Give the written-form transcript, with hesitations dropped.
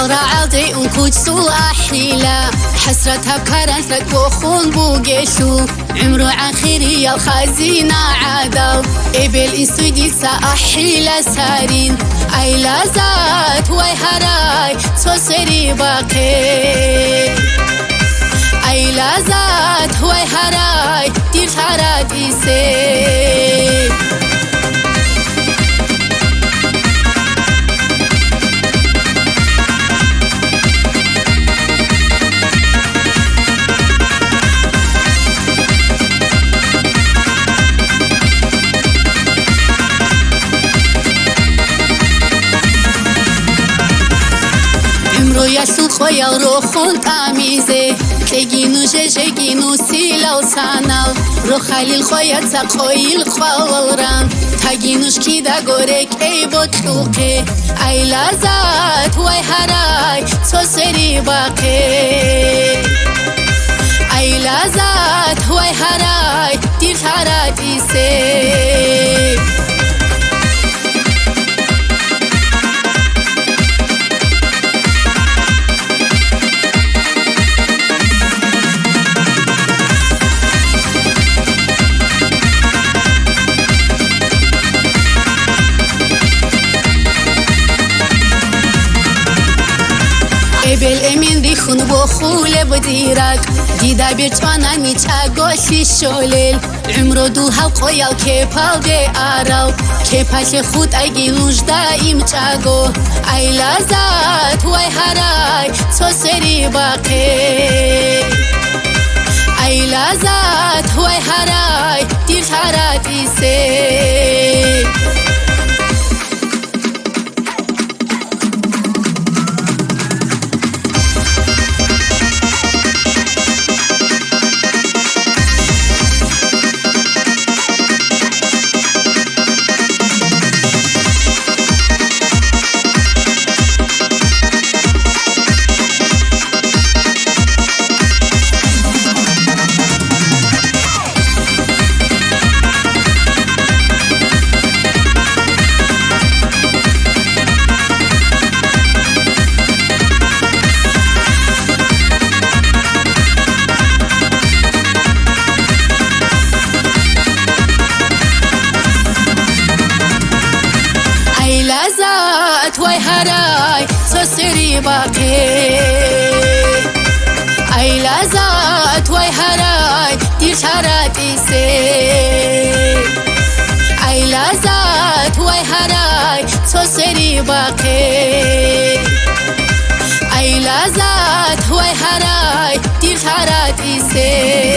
عالدي أنكوج سو أحيلا حسرتها بكرنت بخون بوجيشو عمرو عخيري يا الخزينة عادل إبل إنسودي سأحيلا سارين أي لازات واي هراي تصيري باقي أي لازات واي هراي دير فراديسي ياسو خويا روخون تاميزه تجينو جيجينو سيلاو سانال رو خليل خويا تقويل خوالران تجينوش كيدا غورك اي بوتلوكي اي لازات واي هراي تصيري باقي اي لازات واي هراي دير فراديسي إبل أمين ريخون بخول بديرك ديدا بيرتوانا نيتا غوشي شوليل عمرو دوها وقويا وكيبال دي آراو كيباش خود أيجي لونج دايم تاغو أي لازات واي هراي تصيري باقي أي لازات واي هراي دير فراديسي واي هراي تصيري باقي أي لازات واي هراي دير فراديسي أي لازات واي هراي تصيري باقي أي لازات واي هراي دير فراديسي